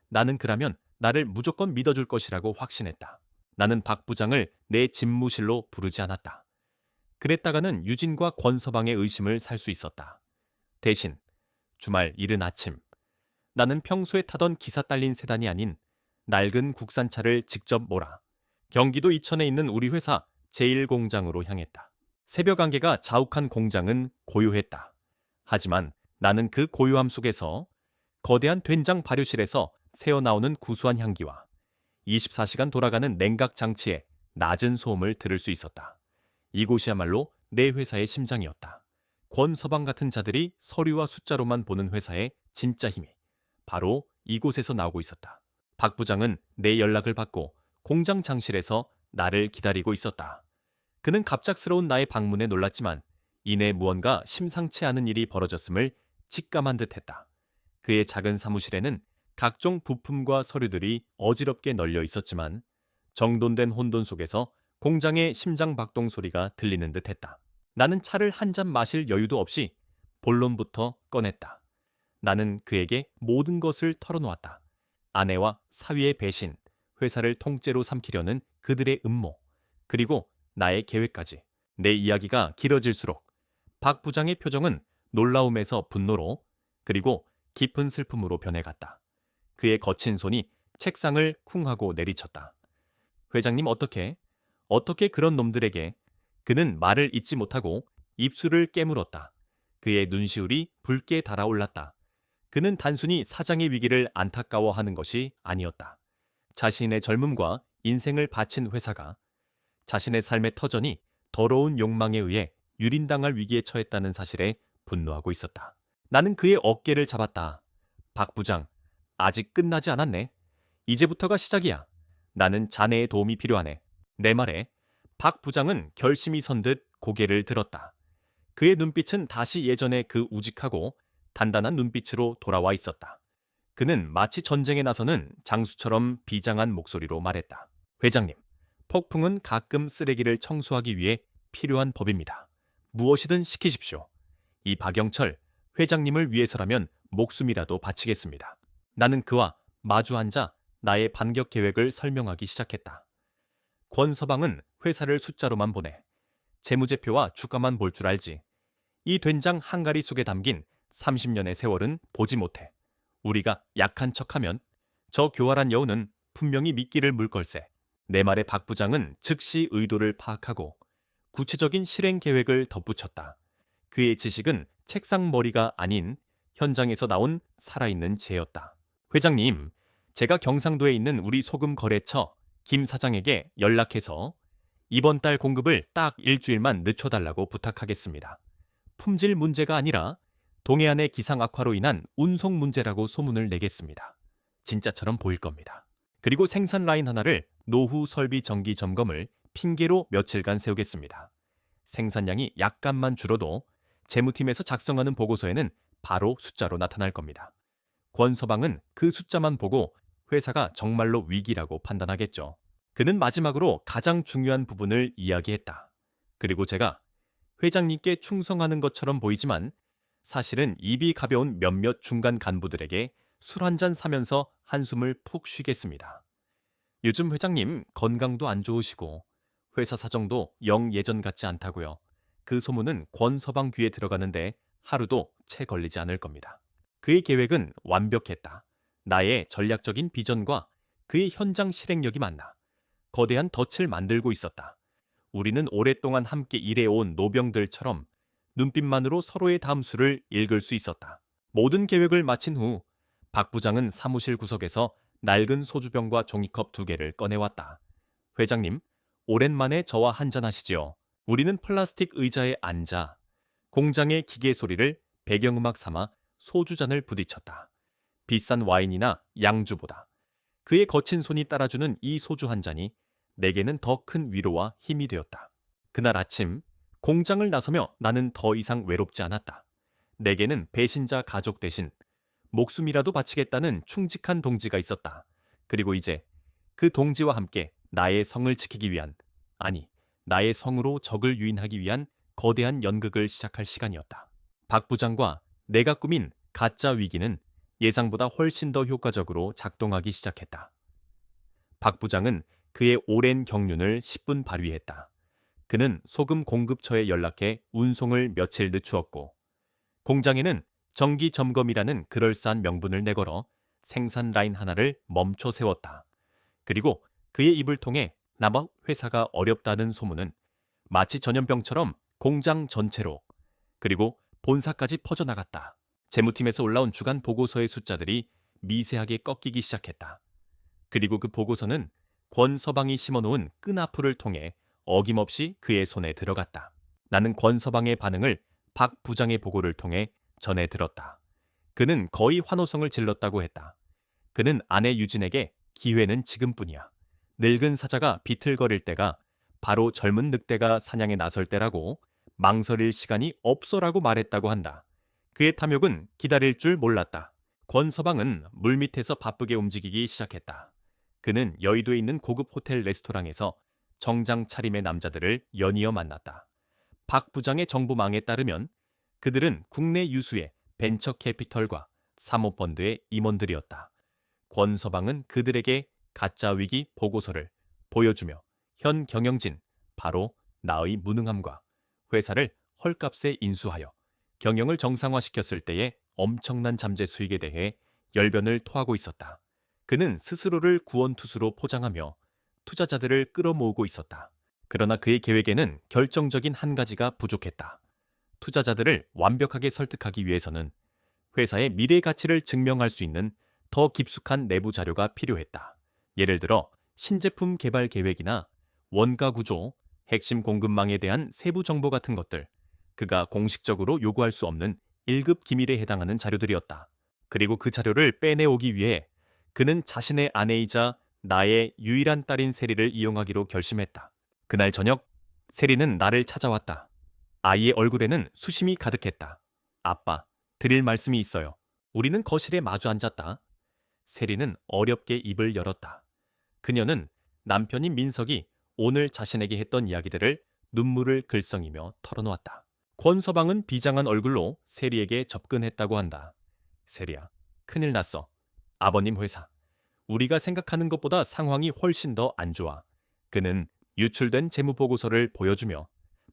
나는 그라면 나를 무조건 믿어줄 것이라고 확신했다. 나는 박 부장을 내 집무실로 부르지 않았다. 그랬다가는 유진과 권서방의 의심을 살 수 있었다. 대신 주말 이른 아침 나는 평소에 타던 기사 딸린 세단이 아닌 낡은 국산차를 직접 몰아 경기도 이천에 있는 우리 회사 제1공장으로 향했다. 새벽 안개가 자욱한 공장은 고요했다. 하지만 나는 그 고요함 속에서 거대한 된장 발효실에서 새어나오는 구수한 향기와 24시간 돌아가는 냉각 장치의 낮은 소음을 들을 수 있었다. 이곳이야말로 내 회사의 심장이었다. 권서방 같은 자들이 서류와 숫자로만 보는 회사의 진짜 힘이 바로 이곳에서 나오고 있었다. 박 부장은 내 연락을 받고 공장 장실에서 나를 기다리고 있었다. 그는 갑작스러운 나의 방문에 놀랐지만 이내 무언가 심상치 않은 일이 벌어졌음을 직감한 듯했다. 그의 작은 사무실에는 각종 부품과 서류들이 어지럽게 널려 있었지만 정돈된 혼돈 속에서 공장의 심장 박동 소리가 들리는 듯했다. 나는 차를 한 잔 마실 여유도 없이 본론부터 꺼냈다. 나는 그에게 모든 것을 털어놓았다. 아내와 사위의 배신, 회사를 통째로 삼키려는 그들의 음모, 그리고 나의 계획까지. 내 이야기가 길어질수록 박 부장의 표정은 놀라움에서 분노로 그리고 깊은 슬픔으로 변해갔다. 그의 거친 손이 책상을 쿵 하고 내리쳤다. 회장님 어떻게 그런 놈들에게. 그는 말을 잇지 못하고 입술을 깨물었다. 그의 눈시울이 붉게 달아올랐다. 그는 단순히 사장의 위기를 안타까워하는 것이 아니었다. 자신의 젊음과 인생을 바친 회사가 자신의 삶의 터전이 더러운 욕망에 의해 유린당할 위기에 처했다는 사실에 분노하고 있었다. 나는 그의 어깨를 잡았다. 박 부장, 아직 끝나지 않았네. 이제부터가 시작이야. 나는 자네의 도움이 필요하네. 내 말에 박 부장은 결심이 선 듯 고개를 들었다. 그의 눈빛은 다시 예전의 그 우직하고 단단한 눈빛으로 돌아와 있었다. 그는 마치 전쟁에 나서는 장수처럼 비장한 목소리로 말했다. 회장님, 폭풍은 가끔 쓰레기를 청소하기 위해 필요한 법입니다. 무엇이든 시키십시오. 이 박영철 회장님을 위해서라면 목숨이라도 바치겠습니다. 나는 그와 마주 앉아 나의 반격 계획을 설명하기 시작했다. 권서방은 회사를 숫자로만 보내. 재무제표와 주가만 볼 줄 알지. 이 된장 한가리 속에 담긴 30년의 세월은 보지 못해. 우리가 약한 척하면 저 교활한 여우는 분명히 미끼를 물 걸세. 내 말에 박 부장은 즉시 의도를 파악하고 구체적인 실행 계획을 덧붙였다. 그의 지식은 책상머리가 아닌 현장에서 나온 살아있는 재였다. 회장님, 제가 경상도에 있는 우리 소금 거래처 김 사장에게 연락해서 이번 달 공급을 딱 일주일만 늦춰달라고 부탁하겠습니다. 품질 문제가 아니라 동해안의 기상 악화로 인한 운송 문제라고 소문을 내겠습니다. 진짜처럼 보일 겁니다. 그리고 생산 라인 하나를 노후 설비 정기 점검을 핑계로 며칠간 세우겠습니다. 생산량이 약간만 줄어도 재무팀에서 작성하는 보고서에는 바로 숫자로 나타날 겁니다. 권서방은 그 숫자만 보고 회사가 정말로 위기라고 판단하겠죠. 그는 마지막으로 가장 중요한 부분을 이야기했다. 그리고 제가 회장님께 충성하는 것처럼 보이지만 사실은 입이 가벼운 몇몇 중간 간부들에게 술 한 잔 사면서 한숨을 푹 쉬겠습니다. 요즘 회장님 건강도 안 좋으시고 회사 사정도 영 예전 같지 않다고요. 그 소문은 권서방 귀에 들어가는데 하루도 채 걸리지 않을 겁니다. 그의 계획은 완벽했다. 나의 전략적인 비전과 그의 현장 실행력이 만나 거대한 덫을 만들고 있었다. 우리는 오랫동안 함께 일해온 노병들처럼 눈빛만으로 서로의 다음 수를 읽을 수 있었다. 모든 계획을 마친 후 박 부장은 사무실 구석에서 낡은 소주병과 종이컵 2개를 꺼내왔다. 회장님, 오랜만에 저와 한잔하시지요. 우리는 플라스틱 의자에 앉아 공장의 기계 소리를 배경음악 삼아 소주잔을 부딪혔다. 비싼 와인이나 양주보다 그의 거친 손이 따라주는 이 소주 한 잔이 내게는 더 큰 위로와 힘이 되었다. 그날 아침 공장을 나서며 나는 더 이상 외롭지 않았다. 내게는 배신자 가족 대신 목숨이라도 바치겠다는 충직한 동지가 있었다. 그리고 이제 그 동지와 함께 나의 성을 지키기 위한, 아니, 나의 성으로 적을 유인하기 위한 거대한 연극을 시작할 시간이었다. 박 부장과 내가 꾸민 가짜 위기는 예상보다 훨씬 더 효과적으로 작동하기 시작했다. 박 부장은 그의 오랜 경륜을 10분 발휘했다. 그는 소금 공급처에 연락해 운송을 며칠 늦추었고, 공장에는 정기 점검이라는 그럴싸한 명분을 내걸어 생산 라인 하나를 멈춰 세웠다. 그리고 그의 입을 통해 남업 회사가 어렵다는 소문은 마치 전염병처럼 공장 전체로, 그리고 본사까지 퍼져나갔다. 재무팀에서 올라온 주간 보고서의 숫자들이 미세하게 꺾이기 시작했다. 그리고 그 보고서는 권서방이 심어놓은 끈앞풀을 통해 어김없이 그의 손에 들어갔다. 나는 권서방의 반응을 박 부장의 보고를 통해 전해 들었다. 그는 거의 환호성을 질렀다고 했다. 그는 아내 유진에게 기회는 지금뿐이야. 늙은 사자가 비틀거릴 때가 바로 젊은 늑대가 사냥에 나설 때라고, 망설일 시간이 없어라고 말했다고 한다. 그의 탐욕은 기다릴 줄 몰랐다. 권서방은 물밑에서 바쁘게 움직이기 시작했다. 그는 여의도에 있는 고급 호텔 레스토랑에서 정장 차림의 남자들을 연이어 만났다. 박 부장의 정보망에 따르면 그들은 국내 유수의 벤처 캐피털과 사모펀드의 임원들이었다. 권서방은 그들에게 가짜 위기 보고서를 보여주며 현 경영진, 바로 나의 무능함과 회사를 헐값에 인수하여 경영을 정상화시켰을 때의 엄청난 잠재 수익에 대해 열변을 토하고 있었다. 그는 스스로를 구원투수로 포장하며 투자자들을 끌어모으고 있었다. 그러나 그의 계획에는 결정적인 한 가지가 부족했다. 투자자들을 완벽하게 설득하기 위해서는 회사의 미래 가치를 증명할 수 있는 더 깊숙한 내부 자료가 필요했다. 예를 들어 신제품 개발 계획이나 원가 구조, 핵심 공급망에 대한 세부 정보 같은 것들, 그가 공식적으로 요구할 수 없는 1급 기밀에 해당하는 자료들이었다. 그리고 그 자료를 빼내오기 위해 그는 자신의 아내이자 나의 유일한 딸인 세리를 이용하기로 결심했다. 그날 저녁, 세리는 나를 찾아왔다. 아이의 얼굴에는 수심이 가득했다. 아빠, 드릴 말씀이 있어요. 우리는 거실에 마주 앉았다. 세리는 어렵게 입을 열었다. 그녀는 남편인 민석이 오늘 자신에게 했던 이야기들을 눈물을 글썽이며 털어놓았다. 권서방은 비장한 얼굴로 세리에게 접근했다고 한다. 세리야, 큰일 났어. 아버님 회사. 우리가 생각하는 것보다 상황이 훨씬 더 안 좋아. 그는 유출된 재무보고서를 보여주며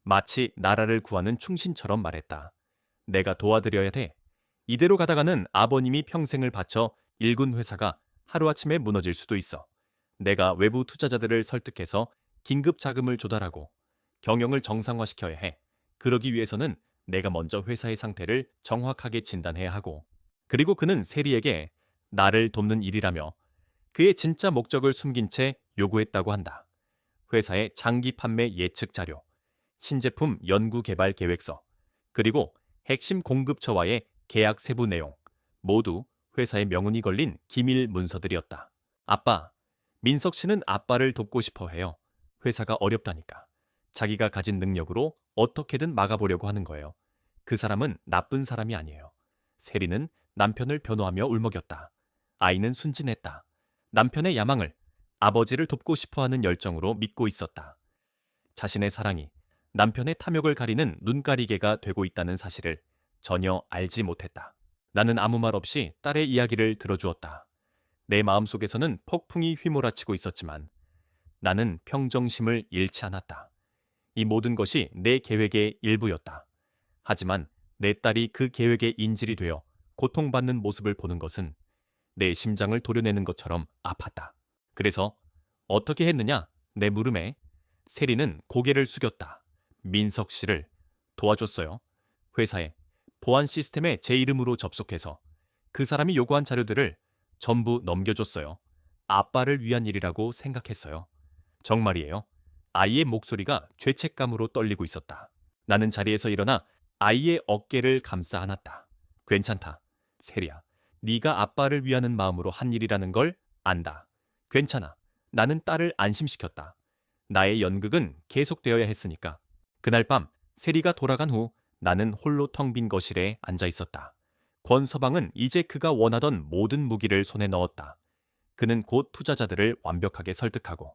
마치 나라를 구하는 충신처럼 말했다. 내가 도와드려야 돼. 이대로 가다가는 아버님이 평생을 바쳐 일군 회사가 하루아침에 무너질 수도 있어. 내가 외부 투자자들을 설득해서 긴급 자금을 조달하고 경영을 정상화시켜야 해. 그러기 위해서는 내가 먼저 회사의 상태를 정확하게 진단해야 하고, 그리고 그는 세리에게 나를 돕는 일이라며 그의 진짜 목적을 숨긴 채 요구했다고 한다. 회사의 장기 판매 예측 자료, 신제품 연구 개발 계획서, 그리고 핵심 공급처와의 계약 세부 내용, 모두 회사의 명운이 걸린 기밀 문서들이었다. 아빠, 민석 씨는 아빠를 돕고 싶어 해요. 회사가 어렵다니까. 자기가 가진 능력으로 어떻게든 막아보려고 하는 거예요. 그 사람은 나쁜 사람이 아니에요. 세리는 남편을 변호하며 울먹였다. 아이는 순진했다. 남편의 야망을, 아버지를 돕고 싶어하는 열정으로 믿고 있었다. 자신의 사랑이 남편의 탐욕을 가리는 눈가리개가 되고 있다는 사실을 전혀 알지 못했다. 나는 아무 말 없이 딸의 이야기를 들어주었다. 내 마음속에서는 폭풍이 휘몰아치고 있었지만 나는 평정심을 잃지 않았다. 이 모든 것이 내 계획의 일부였다. 하지만 내 딸이 그 계획의 인질이 되어 고통받는 모습을 보는 것은 내 심장을 도려내는 것처럼 아팠다. 그래서 어떻게 했느냐? 내 물음에 세리는 고개를 숙였다. 민석 씨를 도와줬어요. 회사에 보안 시스템에 제 이름으로 접속해서 그 사람이 요구한 자료들을 전부 넘겨줬어요. 아빠를 위한 일이라고 생각했어요. 정말이에요. 아이의 목소리가 죄책감으로 떨리고 있었다. 나는 자리에서 일어나 아이의 어깨를 감싸 안았다. 괜찮다. 세리야, 네가 아빠를 위하는 마음으로 한 일이라는 걸 안다. 괜찮아. 나는 딸을 안심시켰다. 나의 연극은 계속되어야 했으니까. 그날 밤 세리가 돌아간 후 나는 홀로 텅 빈 거실에 앉아 있었다. 권서방은 이제 그가 원하던 모든 무기를 손에 넣었다. 그는 곧 투자자들을 완벽하게 설득하고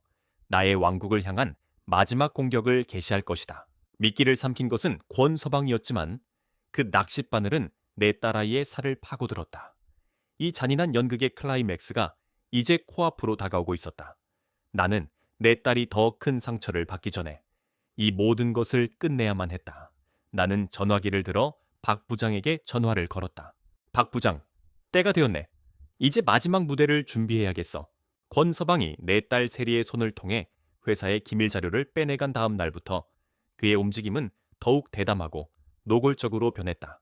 나의 왕국을 향한 마지막 공격을 개시할 것이다. 미끼를 삼킨 것은 권서방이었지만 그 낚싯바늘은 내 딸아이의 살을 파고들었다. 이 잔인한 연극의 클라이맥스가 이제 코앞으로 다가오고 있었다. 나는 내 딸이 더 큰 상처를 받기 전에 이 모든 것을 끝내야만 했다. 나는 전화기를 들어 박 부장에게 전화를 걸었다. 박 부장, 때가 되었네. 이제 마지막 무대를 준비해야겠어. 권서방이 내 딸 세리의 손을 통해 회사의 기밀 자료를 빼내간 다음 날부터 그의 움직임은 더욱 대담하고 노골적으로 변했다.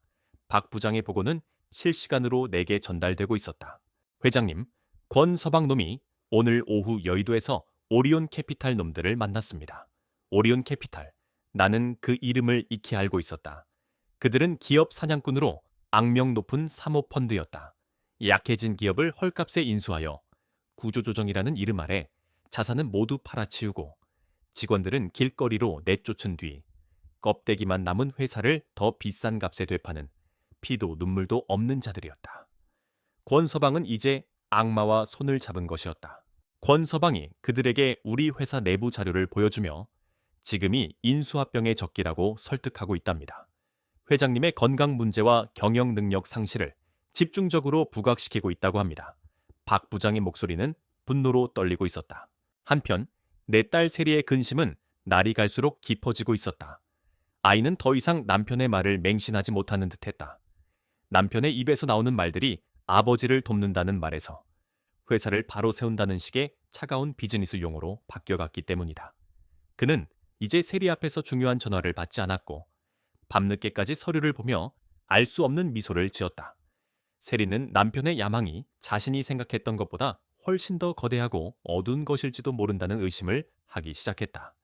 박 부장의 보고는 실시간으로 내게 전달되고 있었다. 회장님, 권서방 놈이 오늘 오후 여의도에서 오리온 캐피탈 놈들을 만났습니다. 오리온 캐피탈. 나는 그 이름을 익히 알고 있었다. 그들은 기업 사냥꾼으로 악명 높은 사모펀드였다. 약해진 기업을 헐값에 인수하여 구조조정이라는 이름 아래 자산은 모두 팔아치우고 직원들은 길거리로 내쫓은 뒤 껍데기만 남은 회사를 더 비싼 값에 되파는 피도 눈물도 없는 자들이었다. 권서방은 이제 악마와 손을 잡은 것이었다. 권서방이 그들에게 우리 회사 내부 자료를 보여주며 지금이 인수합병의 적기라고 설득하고 있답니다. 회장님의 건강 문제와 경영 능력 상실을 집중적으로 부각시키고 있다고 합니다. 박 부장의 목소리는 분노로 떨리고 있었다. 한편 내 딸 세리의 근심은 날이 갈수록 깊어지고 있었다. 아이는 더 이상 남편의 말을 맹신하지 못하는 듯했다. 남편의 입에서 나오는 말들이 아버지를 돕는다는 말에서 회사를 바로 세운다는 식의 차가운 비즈니스 용어로 바뀌어갔기 때문이다. 그는 이제 세리 앞에서 중요한 전화를 받지 않았고 밤늦게까지 서류를 보며 알 수 없는 미소를 지었다. 세리는 남편의 야망이 자신이 생각했던 것보다 훨씬 더 거대하고 어두운 것일지도 모른다는 의심을 하기 시작했다.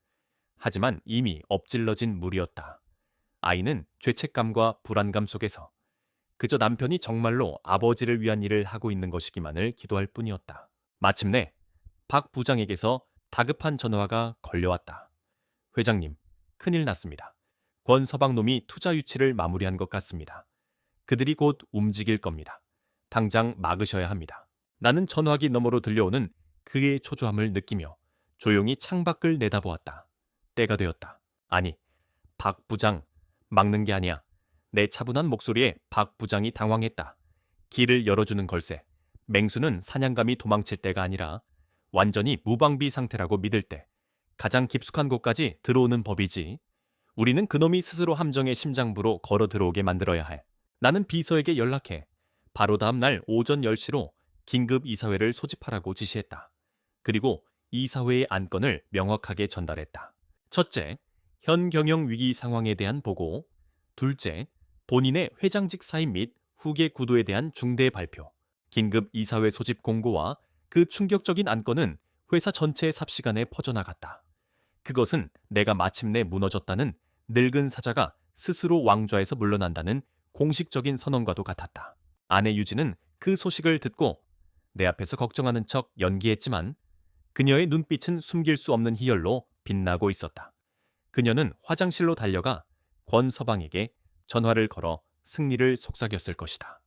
하지만 이미 엎질러진 물이었다. 아이는 죄책감과 불안감 속에서 그저 남편이 정말로 아버지를 위한 일을 하고 있는 것이기만을 기도할 뿐이었다. 마침내 박 부장에게서 다급한 전화가 걸려왔다. 회장님, 큰일 났습니다. 권서방 놈이 투자 유치를 마무리한 것 같습니다. 그들이 곧 움직일 겁니다. 당장 막으셔야 합니다. 나는 전화기 너머로 들려오는 그의 초조함을 느끼며 조용히 창밖을 내다보았다. 때가 되었다. 아니, 박 부장, 막는 게 아니야. 내 차분한 목소리에 박 부장이 당황했다. 길을 열어주는 걸세. 맹수는 사냥감이 도망칠 때가 아니라 완전히 무방비 상태라고 믿을 때 가장 깊숙한 곳까지 들어오는 법이지. 우리는 그놈이 스스로 함정의 심장부로 걸어 들어오게 만들어야 해. 나는 비서에게 연락해 바로 다음 날 오전 10시로 긴급 이사회를 소집하라고 지시했다. 그리고 이사회의 안건을 명확하게 전달했다. 첫째, 현 경영 위기 상황에 대한 보고. 둘째, 본인의 회장직 사임 및 후계 구도에 대한 중대 발표. 긴급 이사회 소집 공고와 그 충격적인 안건은 회사 전체의 삽시간에 퍼져나갔다. 그것은 내가 마침내 무너졌다는 늙은 사자가 스스로 왕좌에서 물러난다는 공식적인 선언과도 같았다. 아내 유진은 그 소식을 듣고 내 앞에서 걱정하는 척 연기했지만 그녀의 눈빛은 숨길 수 없는 희열로 빛나고 있었다. 그녀는 화장실로 달려가 권서방에게 전화를 걸어 승리를 속삭였을 것이다.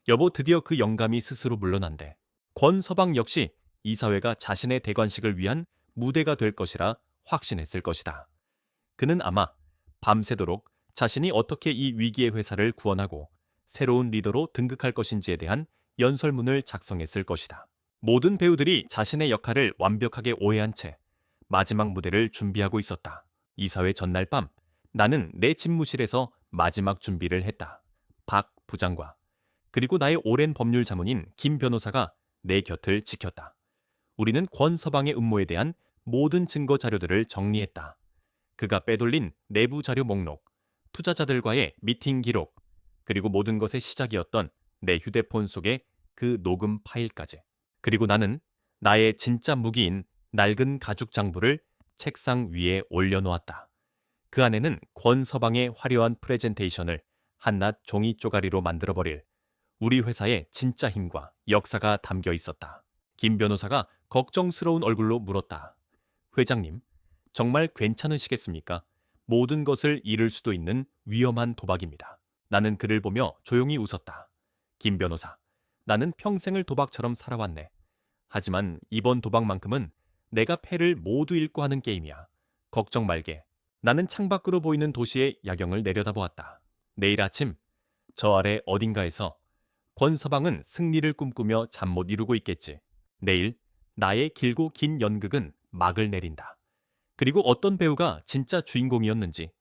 여보, 드디어 그 영감이 스스로 물러난대. 권서방 역시 이사회가 자신의 대관식을 위한 무대가 될 것이라 확신했을 것이다. 그는 아마 밤새도록 자신이 어떻게 이 위기의 회사를 구원하고 새로운 리더로 등극할 것인지에 대한 연설문을 작성했을 것이다. 모든 배우들이 자신의 역할을 완벽하게 오해한 채 마지막 무대를 준비하고 있었다. 이사회 전날 밤 나는 내 집무실에서 마지막 준비를 했다. 박 부장과 그리고 나의 오랜 법률 자문인 김 변호사가 내 곁을 지켰다. 우리는 권서방의 음모에 대한 모든 증거 자료들을 정리했다. 그가 빼돌린 내부 자료 목록, 투자자들과의 미팅 기록, 그리고 모든 것의 시작이었던 내 휴대폰 속의 그 녹음 파일까지. 그리고 나는 나의 진짜 무기인 낡은 가죽 장부를 책상 위에 올려놓았다. 그 안에는 권서방의 화려한 프레젠테이션을 한낱 종이 쪼가리로 만들어버릴 우리 회사의 진짜 힘과 역사가 담겨 있었다. 김 변호사가 걱정스러운 얼굴로 물었다. 회장님, 정말 괜찮으시겠습니까? 모든 것을 잃을 수도 있는 위험한 도박입니다. 나는 그를 보며 조용히 웃었다. 김 변호사, 나는 평생을 도박처럼 살아왔네. 하지만 이번 도박만큼은 내가 패를 모두 잃고 하는 게임이야. 걱정 말게. 나는 창밖으로 보이는 도시의 야경을 내려다보았다. 내일 아침 저 아래 어딘가에서 권서방은 승리를 꿈꾸며 잠 못 이루고 있겠지. 내일 나의 길고 긴 연극은 막을 내린다. 그리고 어떤 배우가 진짜 주인공이었는지,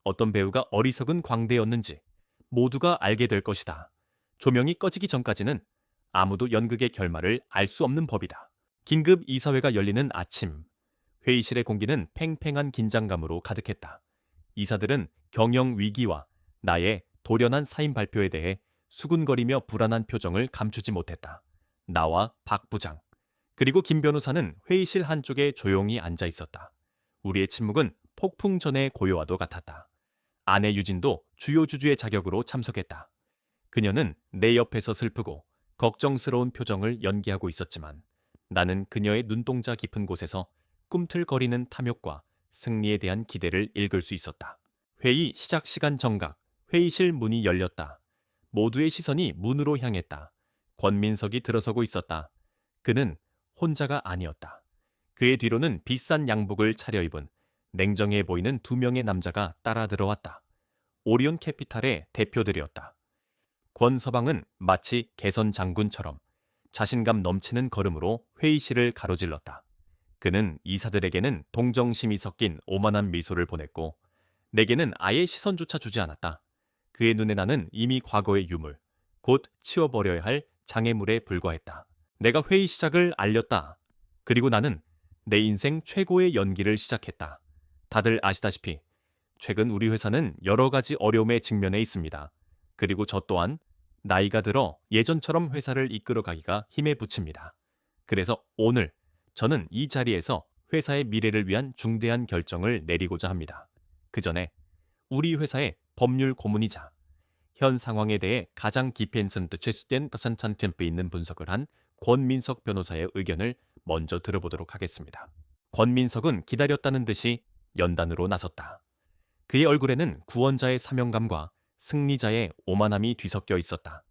어떤 배우가 어리석은 광대였는지 모두가 알게 될 것이다. 조명이 꺼지기 전까지는 아무도 연극의 결말을 알 수 없는 법이다. 긴급 이사회가 열리는 아침, 회의실의 공기는 팽팽한 긴장감으로 가득했다. 이사들은 경영 위기와 나의 돌연한 사임 발표에 대해 수군거리며 불안한 표정을 감추지 못했다. 나와 박 부장, 그리고 김 변호사는 회의실 한쪽에 조용히 앉아 있었다. 우리의 침묵은 폭풍 전의 고요와도 같았다. 아내 유진도 주요 주주의 자격으로 참석했다. 그녀는 내 옆에서 슬프고 걱정스러운 표정을 연기하고 있었지만 나는 그녀의 눈동자 깊은 곳에서 꿈틀거리는 탐욕과 승리에 대한 기대를 읽을 수 있었다. 회의 시작 시간 정각, 회의실 문이 열렸다. 모두의 시선이 문으로 향했다. 권민석이 들어서고 있었다. 그는 혼자가 아니었다. 그의 뒤로는 비싼 양복을 차려입은 냉정해 보이는 두 명의 남자가 따라 들어왔다. 오리온 캐피탈의 대표들이었다. 권서방은 마치 개선 장군처럼 자신감 넘치는 걸음으로 회의실을 가로질렀다. 그는 이사들에게는 동정심이 섞인 오만한 미소를 보냈고 내게는 아예 시선조차 주지 않았다. 그의 눈에 나는 이미 과거의 유물, 곧 치워버려야 할 장애물에 불과했다. 내가 회의 시작을 알렸다. 그리고 나는 내 인생 최고의 연기를 시작했다. 다들 아시다시피 최근 우리 회사는 여러 가지 어려움에 직면해 있습니다. 그리고 저 또한 나이가 들어 예전처럼 회사를 이끌어가기가 힘에 부칩니다. 그래서 오늘 저는 이 자리에서 회사의 미래를 위한 중대한 결정을 내리고자 합니다. 그 전에 우리 회사의 법률 고문이자 현 상황에 대해 가장 깊이 최수된 더산찬템프 있는 분석을 한 권민석 변호사의 의견을 먼저 들어보도록 하겠습니다. 권민석은 기다렸다는 듯이 연단으로 나섰다. 그의 얼굴에는 구원자의 사명감과 승리자의 오만함이 뒤섞여 있었다.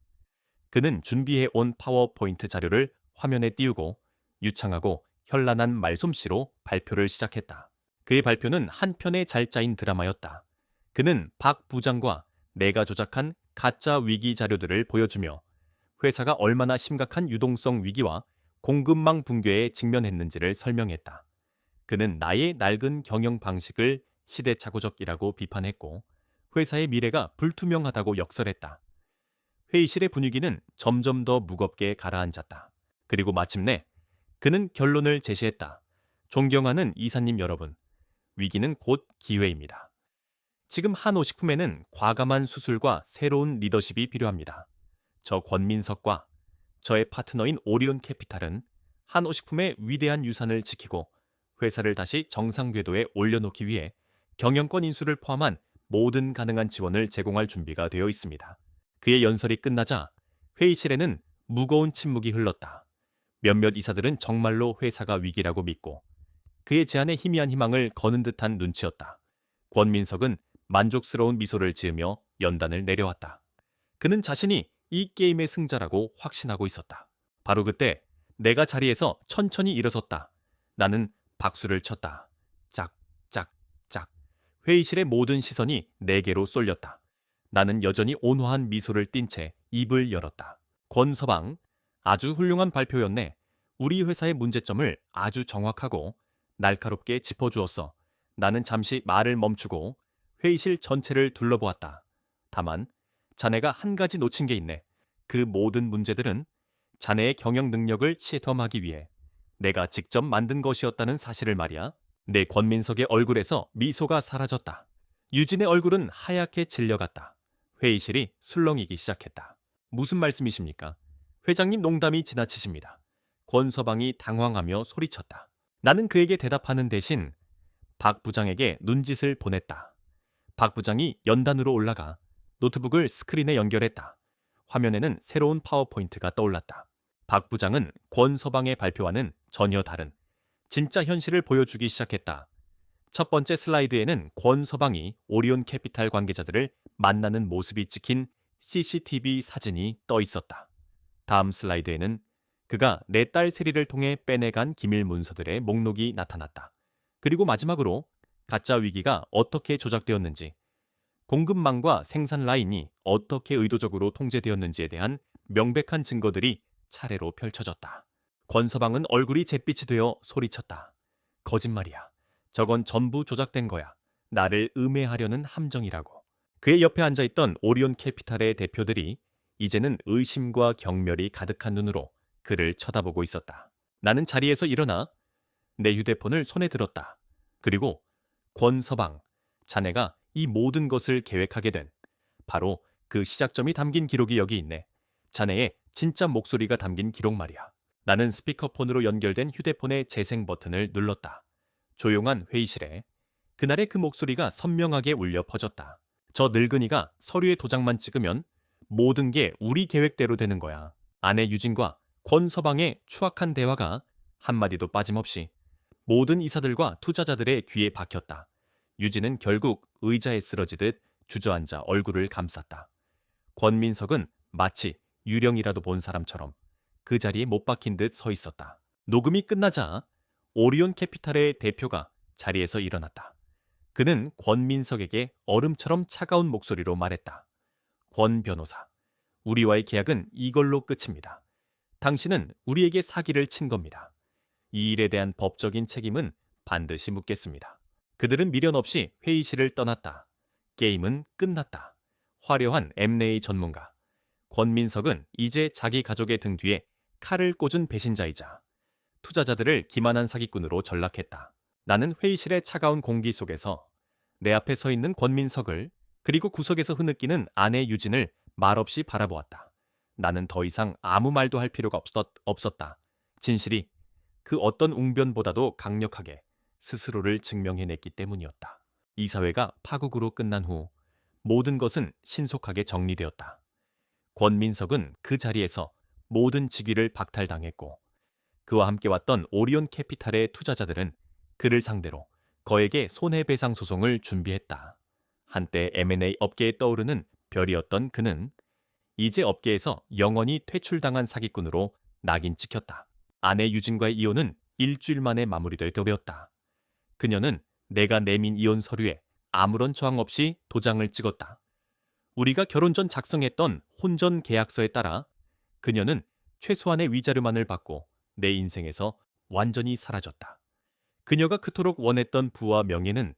그는 준비해 온 파워포인트 자료를 화면에 띄우고 유창하고 현란한 말솜씨로 발표를 시작했다. 그의 발표는 한 편의 잘 짜인 드라마였다. 그는 박 부장과 내가 조작한 가짜 위기 자료들을 보여주며 회사가 얼마나 심각한 유동성 위기와 공급망 붕괴에 직면했는지를 설명했다. 그는 나의 낡은 경영 방식을 시대착오적이라고 비판했고 회사의 미래가 불투명하다고 역설했다. 회의실의 분위기는 점점 더 무겁게 가라앉았다. 그리고 마침내 그는 결론을 제시했다. 존경하는 이사님 여러분, 위기는 곧 기회입니다. 지금 한오식품에는 과감한 수술과 새로운 리더십이 필요합니다. 저 권민석과 저의 파트너인 오리온 캐피탈은 한오식품의 위대한 유산을 지키고 회사를 다시 정상 궤도에 올려놓기 위해 경영권 인수를 포함한 모든 가능한 지원을 제공할 준비가 되어 있습니다. 그의 연설이 끝나자 회의실에는 무거운 침묵이 흘렀다. 몇몇 이사들은 정말로 회사가 위기라고 믿고 그의 제안에 희미한 희망을 거는 듯한 눈치였다. 권민석은 만족스러운 미소를 지으며 연단을 내려왔다. 그는 자신이 이 게임의 승자라고 확신하고 있었다. 바로 그때 내가 자리에서 천천히 일어섰다. 나는 박수를 쳤다. 짝, 짝, 짝. 회의실의 모든 시선이 내게로 쏠렸다. 나는 여전히 온화한 미소를 띤 채 입을 열었다. 권서방, 아주 훌륭한 발표였네. 우리 회사의 문제점을 아주 정확하고 날카롭게 짚어주었어. 나는 잠시 말을 멈추고 회의실 전체를 둘러보았다. 다만 자네가 한 가지 놓친 게 있네. 그 모든 문제들은 자네의 경영 능력을 시험하기 위해 내가 직접 만든 것이었다는 사실을 말이야. 내 권민석의 얼굴에서 미소가 사라졌다. 유진의 얼굴은 하얗게 질려갔다. 회의실이 술렁이기 시작했다. 무슨 말씀이십니까? 회장님 농담이 지나치십니다. 권서방이 당황하며 소리쳤다. 나는 그에게 대답하는 대신 박 부장에게 눈짓을 보냈다. 박 부장이 연단으로 올라가 노트북을 스크린에 연결했다. 화면에는 새로운 파워포인트가 떠올랐다. 박 부장은 권서방의 발표와는 전혀 다른 진짜 현실을 보여주기 시작했다. 첫 번째 슬라이드에는 권서방이 오리온 캐피탈 관계자들을 만나는 모습이 찍힌 CCTV 사진이 떠 있었다. 다음 슬라이드에는 그가 내 딸 세리를 통해 빼내간 기밀 문서들의 목록이 나타났다. 그리고 마지막으로 가짜 위기가 어떻게 조작되었는지, 공급망과 생산 라인이 어떻게 의도적으로 통제되었는지에 대한 명백한 증거들이 차례로 펼쳐졌다. 권서방은 얼굴이 잿빛이 되어 소리쳤다. 거짓말이야. 저건 전부 조작된 거야. 나를 음해하려는 함정이라고. 그의 옆에 앉아있던 오리온 캐피탈의 대표들이 이제는 의심과 경멸이 가득한 눈으로 그를 쳐다보고 있었다. 나는 자리에서 일어나 내 휴대폰을 손에 들었다. 그리고 권서방, 자네가 이 모든 것을 계획하게 된 바로 그 시작점이 담긴 기록이 여기 있네. 자네의 진짜 목소리가 담긴 기록 말이야. 나는 스피커폰으로 연결된 휴대폰의 재생 버튼을 눌렀다. 조용한 회의실에 그날의 그 목소리가 선명하게 울려 퍼졌다. 저 늙은이가 서류에 도장만 찍으면 모든 게 우리 계획대로 되는 거야. 아내 유진과 권서방의 추악한 대화가 한마디도 빠짐없이 모든 이사들과 투자자들의 귀에 박혔다. 유진은 결국 의자에 쓰러지듯 주저앉아 얼굴을 감쌌다. 권민석은 마치 유령이라도 본 사람처럼 그 자리에 못 박힌 듯 서 있었다. 녹음이 끝나자 오리온 캐피탈의 대표가 자리에서 일어났다. 그는 권민석에게 얼음처럼 차가운 목소리로 말했다. 권 변호사, 우리와의 계약은 이걸로 끝입니다. 당신은 우리에게 사기를 친 겁니다. 이 일에 대한 법적인 책임은 반드시 묻겠습니다. 그들은 미련 없이 회의실을 떠났다. 게임은 끝났다. 화려한 M&A 전문가 권민석은 이제 자기 가족의 등 뒤에 칼을 꽂은 배신자이자 투자자들을 기만한 사기꾼으로 전락했다. 나는 회의실의 차가운 공기 속에서 내 앞에 서 있는 권민석을, 그리고 구석에서 흐느끼는 아내 유진을 말없이 바라보았다. 나는 더 이상 아무 말도 할 필요가 없었다. 진실이 그 어떤 웅변보다도 강력하게 스스로를 증명해냈기 때문이었다. 이사회가 파국으로 끝난 후 모든 것은 신속하게 정리되었다. 권민석은 그 자리에서 모든 직위를 박탈당했고, 그와 함께 왔던 오리온 캐피탈의 투자자들은 그를 상대로 거액의 손해배상 소송을 준비했다. 한때 M&A 업계에 떠오르는 별이었던 그는 이제 업계에서 영원히 퇴출당한 사기꾼으로 낙인 찍혔다. 아내 유진과의 이혼은 일주일 만에 마무리되었다. 그녀는 내가 내민 이혼 서류에 아무런 저항 없이 도장을 찍었다. 우리가 결혼 전 작성했던 혼전 계약서에 따라 그녀는 최소한의 위자료만을 받고 내 인생에서 완전히 사라졌다. 그녀가 그토록 원했던 부와 명예는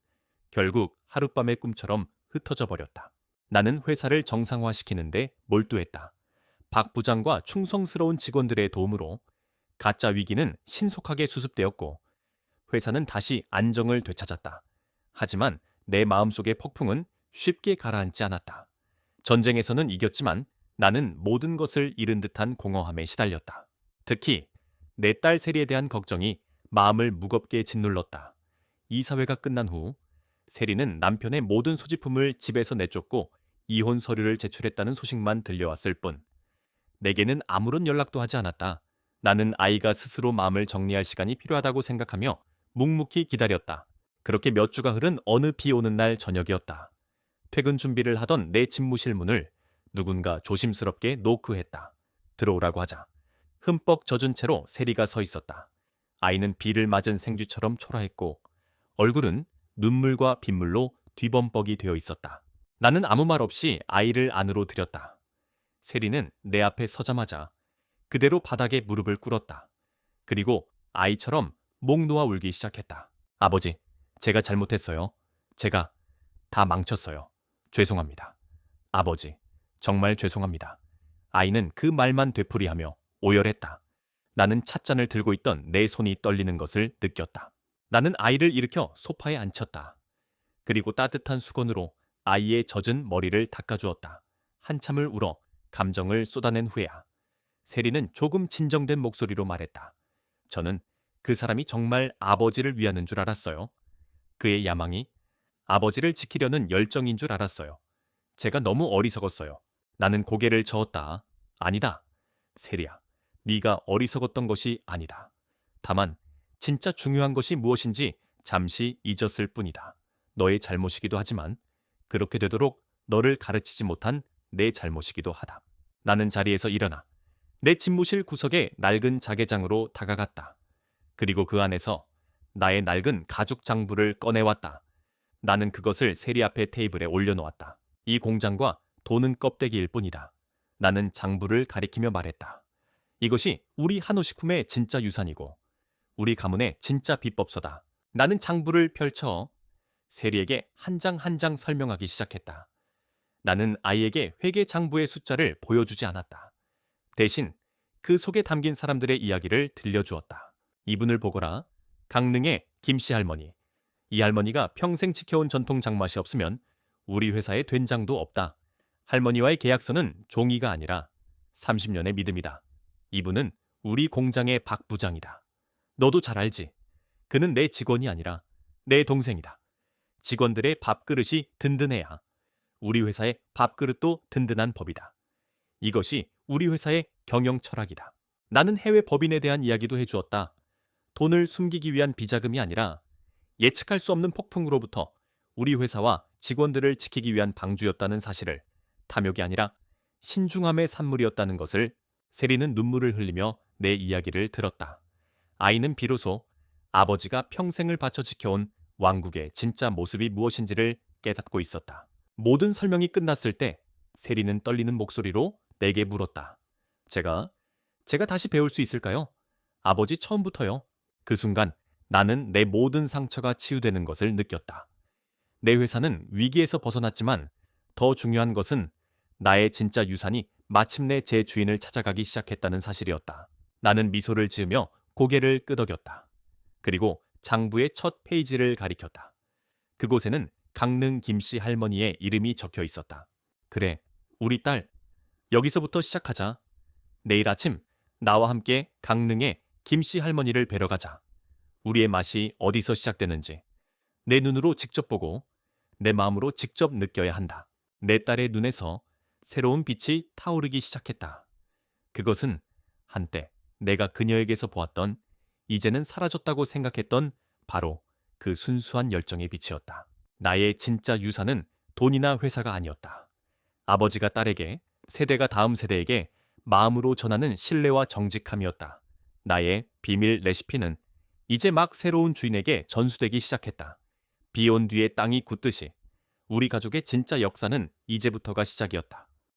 결국 하룻밤의 꿈처럼 흩어져 버렸다. 나는 회사를 정상화시키는데 몰두했다. 박 부장과 충성스러운 직원들의 도움으로 가짜 위기는 신속하게 수습되었고 회사는 다시 안정을 되찾았다. 하지만 내 마음속의 폭풍은 쉽게 가라앉지 않았다. 전쟁에서는 이겼지만 나는 모든 것을 잃은 듯한 공허함에 시달렸다. 특히 내 딸 세리에 대한 걱정이 마음을 무겁게 짓눌렀다. 이사회가 끝난 후 세리는 남편의 모든 소지품을 집에서 내쫓고 이혼 서류를 제출했다는 소식만 들려왔을 뿐 내게는 아무런 연락도 하지 않았다. 나는 아이가 스스로 마음을 정리할 시간이 필요하다고 생각하며 묵묵히 기다렸다. 그렇게 몇 주가 흐른 어느 비 오는 날 저녁이었다. 퇴근 준비를 하던 내 집무실 문을 누군가 조심스럽게 노크했다. 들어오라고 하자 흠뻑 젖은 채로 세리가 서 있었다. 아이는 비를 맞은 생쥐처럼 초라했고 얼굴은 눈물과 빗물로 뒤범벅이 되어 있었다. 나는 아무 말 없이 아이를 안으로 들였다. 세리는 내 앞에 서자마자 그대로 바닥에 무릎을 꿇었다. 그리고 아이처럼 목 놓아 울기 시작했다. 아버지, 제가 잘못했어요. 제가 다 망쳤어요. 죄송합니다. 아버지, 정말 죄송합니다. 아이는 그 말만 되풀이하며 오열했다. 나는 찻잔을 들고 있던 내 손이 떨리는 것을 느꼈다. 나는 아이를 일으켜 소파에 앉혔다. 그리고 따뜻한 수건으로 아이의 젖은 머리를 닦아주었다. 한참을 울어 감정을 쏟아낸 후에야 세리는 조금 진정된 목소리로 말했다. 저는 그 사람이 정말 아버지를 위하는 줄 알았어요. 그의 야망이 아버지를 지키려는 열정인 줄 알았어요. 제가 너무 어리석었어요. 나는 고개를 저었다. 아니다. 세리야, 네가 어리석었던 것이 아니다. 다만 진짜 중요한 것이 무엇인지 잠시 잊었을 뿐이다. 너의 잘못이기도 하지만 그렇게 되도록 너를 가르치지 못한 내 잘못이기도 하다. 나는 자리에서 일어나 내 집무실 구석에 낡은 자개장으로 다가갔다. 그리고 그 안에서 나의 낡은 가죽 장부를 꺼내왔다. 나는 그것을 세리 앞에 테이블에 올려놓았다. 이 공장과 돈은 껍데기일 뿐이다. 나는 장부를 가리키며 말했다. 이것이 우리 한우식품의 진짜 유산이고 우리 가문의 진짜 비법서다. 나는 장부를 펼쳐 세리에게 한 장 한 장 설명하기 시작했다. 나는 아이에게 회계 장부의 숫자를 보여주지 않았다. 대신 그 속에 담긴 사람들의 이야기를 들려주었다. 이분을 보거라. 강릉의 김씨 할머니. 이 할머니가 평생 지켜온 전통 장맛이 없으면 우리 회사에 된장도 없다. 할머니와의 계약서는 종이가 아니라 30년의 믿음이다. 이분은 우리 공장의 박 부장이다. 너도 잘 알지. 그는 내 직원이 아니라 내 동생이다. 직원들의 밥그릇이 든든해야 우리 회사의 밥그릇도 든든한 법이다. 이것이 우리 회사의 경영 철학이다. 나는 해외 법인에 대한 이야기도 해주었다. 돈을 숨기기 위한 비자금이 아니라 예측할 수 없는 폭풍으로부터 우리 회사와 직원들을 지키기 위한 방주였다는 사실을, 탐욕이 아니라 신중함의 산물이었다는 것을. 세리는 눈물을 흘리며 내 이야기를 들었다. 아이는 비로소 아버지가 평생을 바쳐 지켜온 왕국의 진짜 모습이 무엇인지를 깨닫고 있었다. 모든 설명이 끝났을 때 세리는 떨리는 목소리로 내게 물었다. 제가 다시 배울 수 있을까요? 아버지, 처음부터요. 그 순간 나는 내 모든 상처가 치유되는 것을 느꼈다. 내 회사는 위기에서 벗어났지만 더 중요한 것은 나의 진짜 유산이 마침내 제 주인을 찾아가기 시작했다는 사실이었다. 나는 미소를 지으며 고개를 끄덕였다. 그리고 장부의 첫 페이지를 가리켰다. 그곳에는 강릉 김씨 할머니의 이름이 적혀 있었다. 그래, 우리 딸. 여기서부터 시작하자. 내일 아침 나와 함께 강릉의 김씨 할머니를 뵈러 가자. 우리의 맛이 어디서 시작되는지 내 눈으로 직접 보고 내 마음으로 직접 느껴야 한다. 내 딸의 눈에서 새로운 빛이 타오르기 시작했다. 그것은 한때 내가 그녀에게서 보았던, 이제는 사라졌다고 생각했던 바로 그 순수한 열정의 빛이었다. 나의 진짜 유산은 돈이나 회사가 아니었다. 아버지가 딸에게, 세대가 다음 세대에게 마음으로 전하는 신뢰와 정직함이었다. 나의 비밀 레시피는 이제 막 새로운 주인에게 전수되기 시작했다. 비 온 뒤에 땅이 굳듯이 우리 가족의 진짜 역사는 이제부터가 시작이었다.